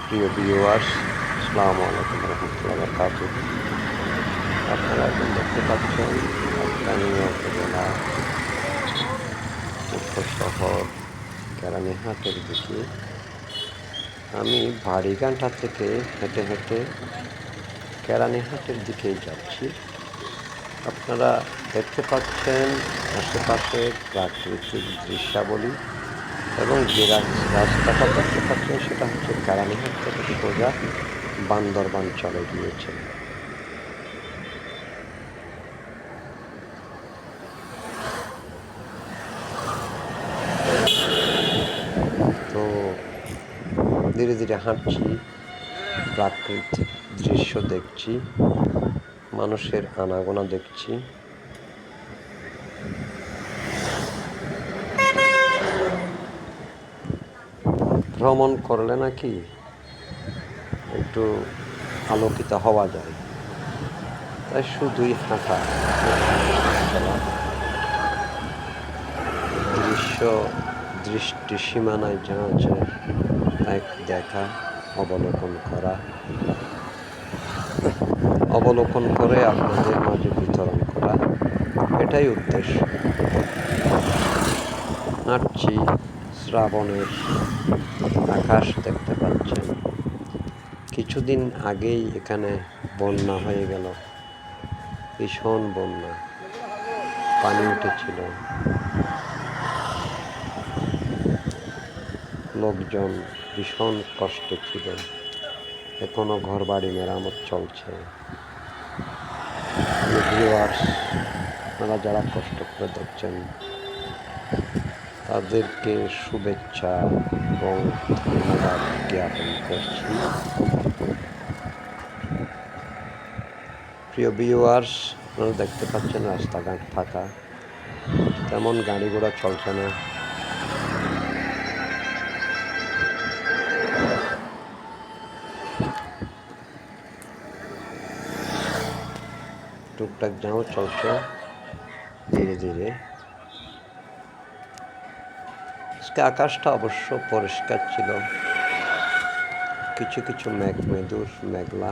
প্রিয় ভিউয়ার্স, আসসালামু আলাইকুম রহমতুল্লাহ বারকাতুহ। আপনারা এখন দেখতে পাচ্ছেন কানিয়া উপজেলা মুখ্য শহর কেরানীহাটের দিকে। আমি ভাড়িঘাটা থেকে হেঁটে হেঁটে কেরানীহাটের দিকেই যাচ্ছি। আপনারা দেখতে পাচ্ছেন আশেপাশে প্রাকৃতিক দৃশ্যাবলী এবং যে রাস্তাটা দেখতে পাচ্ছেন সেটা হচ্ছে কেরানীহাট থেকে সোজা বান্দরবান চলে গিয়েছে। তো ধীরে ধীরে হাঁটছি, প্রাকৃতিক দৃশ্য দেখছি, মানুষের আনাগোনা দেখছি। ভ্রমণ করলে নাকি একটু আলোকিত হওয়া যায়, তাই শুধুই হাঁটা চলা, দৃষ্টি সীমানায় যা আছে এক দেখা, অবলোকন করে আপনাদের মাঝে বিতরণ করা, এটাই উদ্দেশ্য। হাঁটছি, শ্রাবণের আকাশ দেখতে পাচ্ছেন। কিছুদিন আগেই এখানে বন্যা হয়ে গেল, ভীষণ বন্যা, পানি উঠেছিল, লোকজন ভীষণ কষ্টে ছিল। এখনো ঘরবাড়ি মেরামত চলছে। ভিউয়ার্স, আপনারা যারা কষ্ট করে দেখছেন তাদেরকে শুভেচ্ছা এবং ধন্যবাদ জ্ঞাপন করছি। প্রিয় ভিউয়ার্স, আপনারা দেখতে পাচ্ছেন রাস্তাঘাট ফাঁকা, তেমন গাড়ি ঘোড়া চলছে না। টুকটাক যাও চলছে ধীরে ধীরে। আজকে আকাশটা অবশ্য পরিষ্কার ছিল, কিছু কিছু মেঘমেদুর মেঘলা।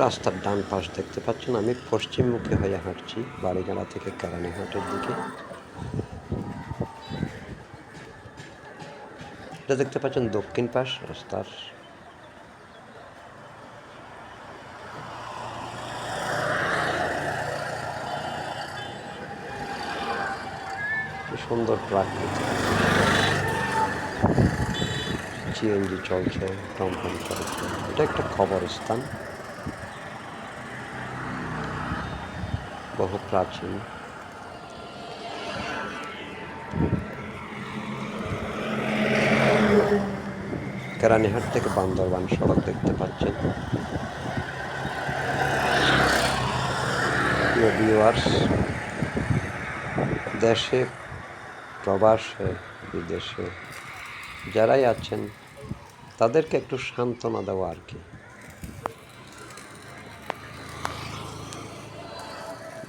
রাস্তার ডান পাশ দেখতে পাচ্ছেন, আমি পশ্চিমমুখী হয়ে হাঁটছি বাড়িগাড়া থেকে কেরানীহাটের দিকে। এটা দেখতে পাচ্ছেন দক্ষিণ পাশ রাস্তার। সুন্দর প্রাকৃতিক, সিএনজি চলছে, টমটম চলছে। এটা একটা কবরস্থান, বহু প্রাচীন। কেরানীহাট থেকে বান্দরবান সড়ক দেখতে পাচ্ছেন। প্রিয় ভিউয়ার্স, দেশে প্রবাসে বিদেশে যারাই আছেন তাদেরকে একটু সান্ত্বনা দেওয়া আর কি,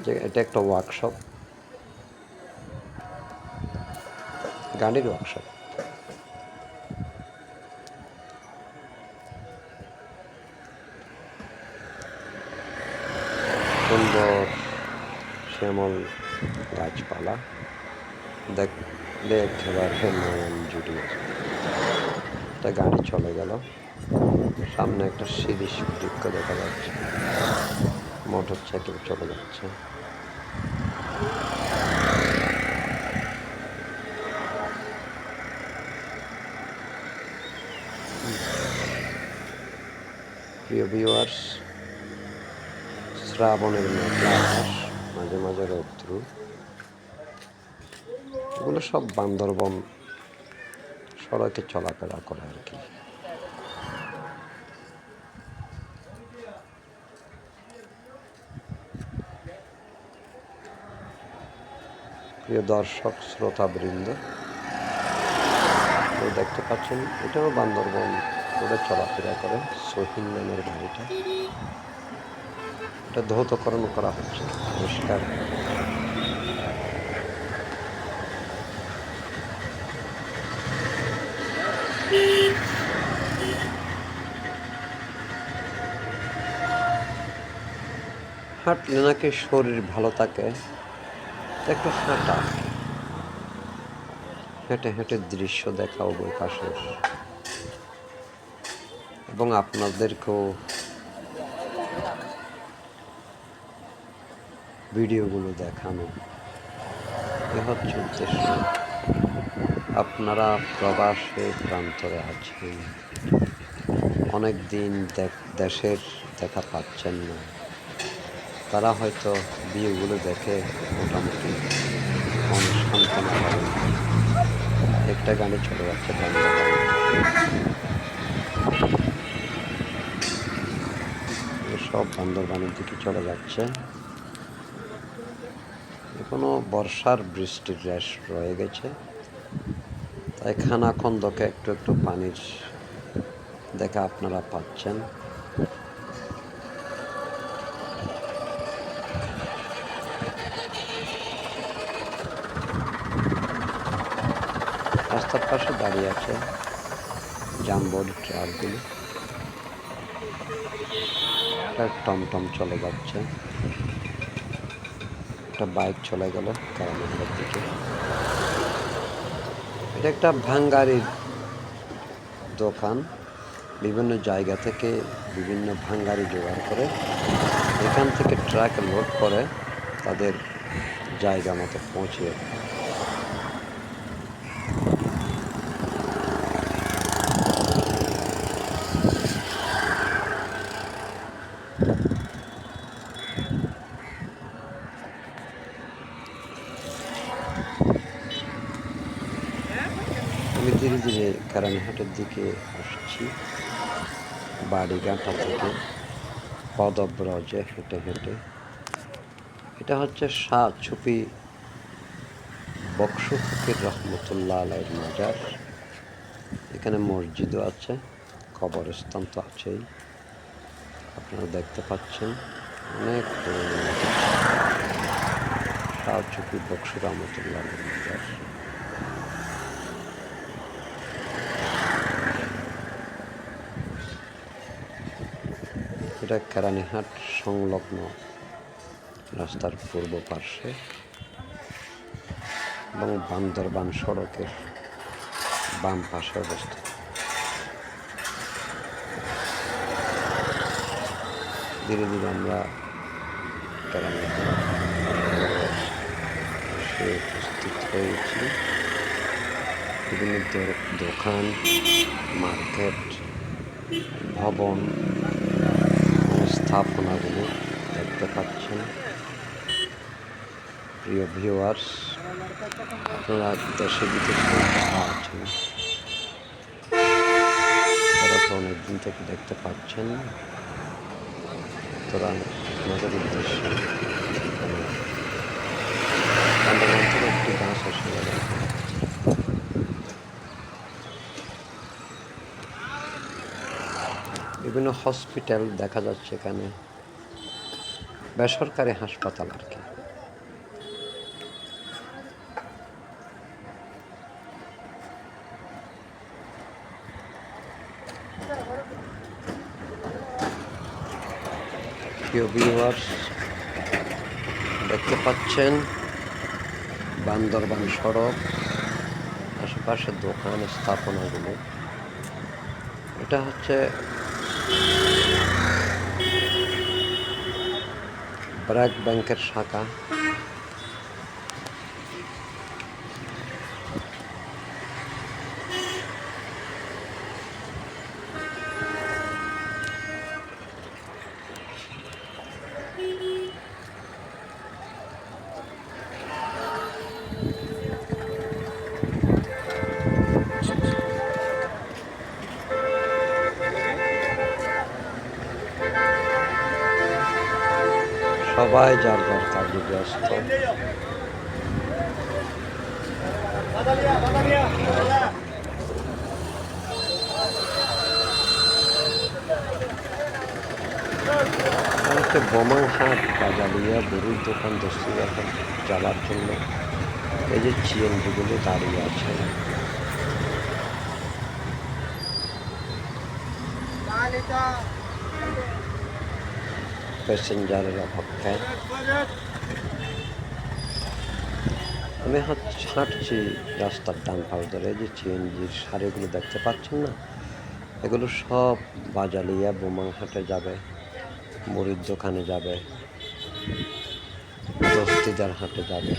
যে এটা একটা ওয়ার্কশপ, গাড়ির ওয়ার্কশপ। সুন্দর শ্যামল গাছপালা দেখলে একেবারে নয়ন জুড়িয়ে যায়। একটা গাড়ি চলে গেল, সামনে একটা শিরীষ বৃক্ষ দেখা যাচ্ছে, মোটর সাইকেল চলে যাচ্ছে। প্রিয় ভিউয়ার্স, শ্রাবণের মেঘলা আকাশ, মাঝে মাঝে রৌদ্র, এগুলো সব বান্দরবন সড়কে চলাফেরা করে আর কি। প্রিয় দর্শক শ্রোতাবৃন্দ, দেখতে পাচ্ছেন এটাও বান্দরবন রোডে চলাফেরা করে। সহিন নামের গাড়িটা, এটা ধৌতকরণ করা হচ্ছে, পরিষ্কার। হাঁটলে নাকি শরীর ভালো থাকে, একটু হাঁটা, হেঁটে হেঁটে দৃশ্য দেখা উভয় পাশের, এবং আপনাদেরকেও ভিডিওগুলো দেখানো, এ হচ্ছে উদ্দেশ্য। আপনারা প্রবাসে প্রান্তরে আছেন, অনেক দিন দেশের দেখা পাচ্ছেন না, তারা হয়তো ভিডিওগুলো দেখে মোটামুটি মনে সান্ত্বনা পাবেন। একটা গানে চলে যাচ্ছে বান্দরবান, সব বান্দরবানের দিকে চলে যাচ্ছে। এখনো বর্ষার বৃষ্টির রেশ রয়ে গেছে, তাই খানাখন্দকে একটু একটু পানির দেখা আপনারা পাচ্ছেন। রাস্তার পাশে দাঁড়িয়ে আছে জামবড়ি ট্রাকগুলো, একটা টমটম চলে যাচ্ছে, একটা বাইক চলে গেল কারণের দিকে। এটা একটা ভাঙ্গারির দোকান, বিভিন্ন জায়গা থেকে বিভিন্ন ভাঙ্গারি জোগাড় করে এখান থেকে ট্রাকে লোড করে তাদের জায়গা মতো পৌঁছিয়ে দেয়। আমি ধীরে ধীরে কারানীহাটের দিকে আসছি, বাড়িঘাটা থেকে পদব্রজে হেঁটে হেঁটে। এটা হচ্ছে শাহ ছুপি বকশু ফকির রহমতুল্লাহ আলাইহির মাজার। এখানে মসজিদও আছে, কবরস্থান তো আছেই, আপনারা দেখতে পাচ্ছেন। অনেক পুরনো শাহ ছুপি বকশু রহমতুল্লাহ আলাইহির মাজার। এটা কেরানীহাট সংলগ্ন রাস্তার পূর্ব পার্শ্বে এবং বান্দরবান সড়কের বাম পাশে অবস্থিত। ধীরে ধীরে আমরা কেরানীহাটে উপস্থিত হয়েছি। বিভিন্ন দোকান, মার্কেট, ভবন, স্থাপনাগুলো দেখতে পাচ্ছেন। প্রিয় ভিউয়ার্স, আপনারা দেশে বিদেশে আছেন, তারা তো অনেকদিন থেকে দেখতে পাচ্ছেন, সুতরাং আপনাদের উদ্দেশ্যে একটি গাছ এসে গেল। বিভিন্ন হসপিটাল দেখা যাচ্ছে এখানে, বেসরকারি হাসপাতাল আর কি। প্রিয় ভিউয়ার্স, দেখতে পাচ্ছেন বান্দরবান সড়ক, আশেপাশে দোকান স্থাপনাগুলো। এটা হচ্ছে ব্র্যাক ব্যাংকের শাখা। সবাই যার যার কাজে ব্যস্ত। বোমাংহাট বাজালিয়া গরুর দোকান দস্তুরঘাট যাওয়ার জন্য এই যে সিএনজিগুলো দাঁড়িয়ে আছে, প্যাসেঞ্জারের অপেক্ষায়। আমি হাঁটছি রাস্তার ডান পাশ ধরে, যে সিএনজির সারিগুলো দেখতে পাচ্ছেন না, এগুলো সব বাজালিয়া বোমাংহাটে যাবে, মুড়ির দোকানে যাবে, দস্তিদার হাটে যাবে।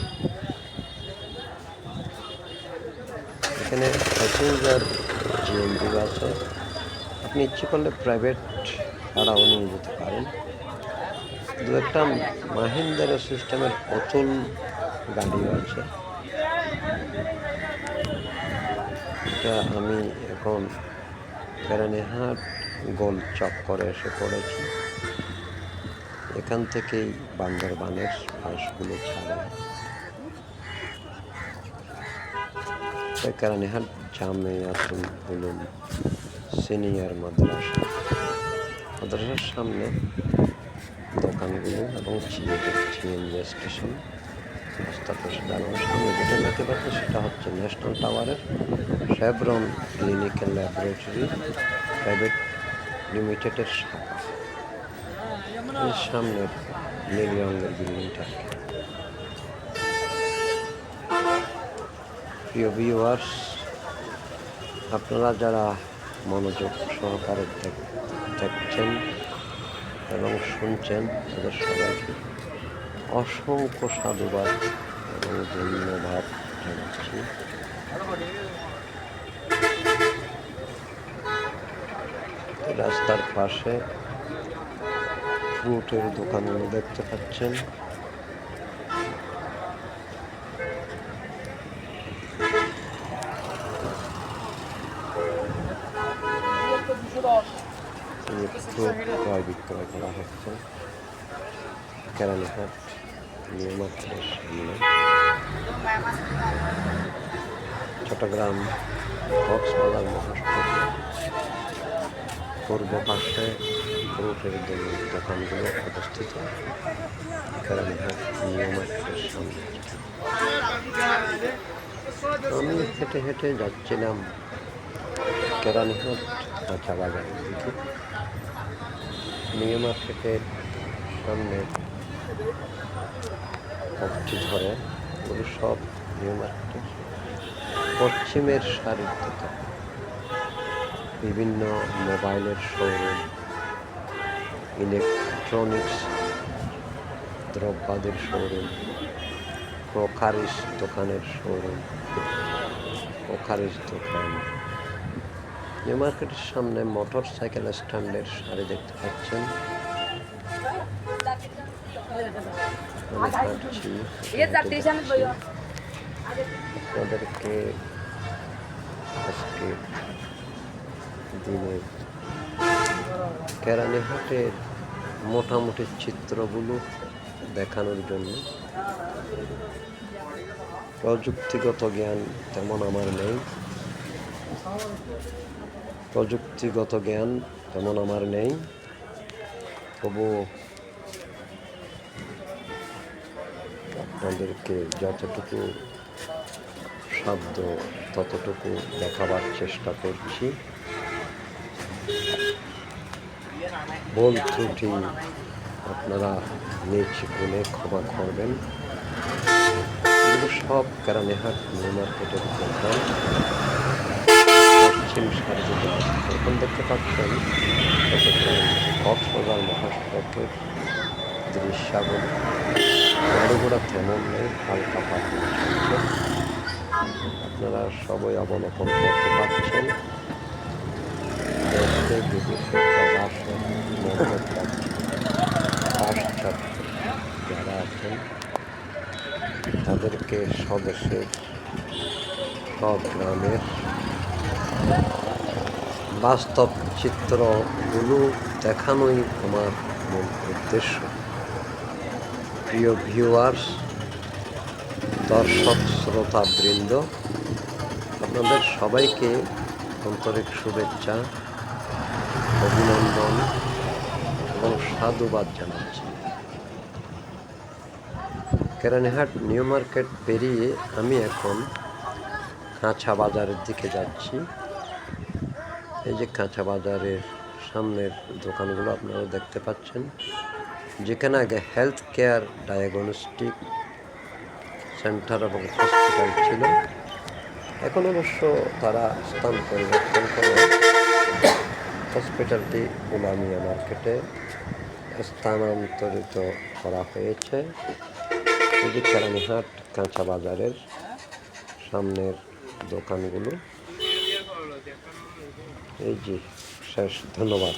এখানে প্যাসেঞ্জার জিএনজি আছে, আপনি ইচ্ছে করলে প্রাইভেট ভাড়াও নিয়ে যেতে পারেন। দু একটা মাহিন্দ্রা সিস্টেমের অতুল গাড়িও আছে। এটা আমি এখন কেরানীহাট গোল চক্করে এসে পড়েছি। এখান থেকেই বান্দরবানের বাসগুলো ছাড়ে। কেরানীহাট জামিয়াতুল উলুম সিনিয়র মাদ্রাসার সামনে দোকানগুলো এবং সিএনজি স্টেশন, রাস্তার পাশে দাঁড়ানোর সামনে যেটা দেখতে পাচ্ছি সেটা হচ্ছে ন্যাশনাল টাওয়ারের শেভরন ক্লিনিক্যাল ল্যাবরেটরি প্রাইভেট লিমিটেডের শাখা। এর সামনের নীল রঙের বিল্ডিংটা। প্রিয় ভিউয়ার্স, আপনারা যারা মনোযোগ সহকারে দেখছেন এবং শুনছেন, তাদের সবাইকে অসংখ্য সাধুবাদ এবং ধন্যবাদ জানাচ্ছি। রাস্তার পাশে ফ্রুটের দোকানগুলো দেখতে পাচ্ছেন। ফ্রুট ক্রয় বিক্রয় করা হচ্ছে কেরানীহাট নিউ মার্কেটের সামনে। চট্টগ্রাম কক্সবাজার মহাসড়ক পূর্ব পাশে ফ্রুটের দোকানগুলো অবস্থিত কেরানীহাট নিউ মার্কেটের সামনে। আমি হেঁটে হেঁটে যাচ্ছিলাম কেরানীহাট কাঁচা বাজারের দিকে। নিউ মার্কেটের সামনে পথটি ধরে এগুলো সব নিউ মার্কেটের পশ্চিমের সারির দোকান। বিভিন্ন মোবাইলের শোরুম, ইলেকট্রনিক্স দ্রব্যাদির শোরুম, ক্রোকারিস দোকানের শোরুম, ক্রোকারিস দোকান। নিউ মার্কেটের সামনে মোটর সাইকেল স্ট্যান্ডের সারি দেখতে পাচ্ছেন। আপনাদেরকে আজকে দিনের কেরানীহাটের মোটামুটি চিত্রগুলো দেখানোর জন্য। প্রযুক্তিগত জ্ঞান তেমন আমার নেই, তবু আপনাদেরকে যতটুকু সাধ্য ততটুকু দেখাবার চেষ্টা করছি। ভুল ত্রুটি আপনারা নিজ গুণে ক্ষমা করবেন। এগুলো সব কেরানীহাট নিউ মার্কেটের দোকান, পশ্চিম সারিতে অবস্থিত। এখন দেখতে পাচ্ছেন কক্সবাজার মহাসড়কের দৃশ্যাবলী। গাড়িঘোড়া তেমন নেই, হালকা পাতলা চলছে। আপনারা সবাই অবলোকন করতে পারছেন। দেশে বিদেশে প্রবাসে পাশ্চাত্য যারা আছেন তাদেরকে স্বদেশের গ্রামের বাস্তব চিত্রগুলো দেখানোই আমার মূল উদ্দেশ্য। প্রিয় ভিউয়ার্স, দর্শক শ্রোতা বৃন্দ, আপনাদের সবাইকে আন্তরিক শুভেচ্ছা, অভিনন্দন এবং সাধুবাদ জানাচ্ছি। কেরানীহাট নিউ মার্কেট পেরিয়ে আমি এখন কাঁচা বাজারের দিকে যাচ্ছি। এই যে কাঁচা বাজারের সামনের দোকানগুলো আপনারা দেখতে পাচ্ছেন। যেখানে আগে হেলথ কেয়ার ডায়াগনস্টিক সেন্টার এবং হসপিটাল ছিল, এখন অবশ্য তারা স্থান পরিবর্তন করে হসপিটালটি উলামিয়া মার্কেটে স্থানান্তরিত করা হয়েছে। এটি কেরানীহাট কাঁচা বাজারের সামনের দোকানগুলো। এই যে শেষ, ধন্যবাদ।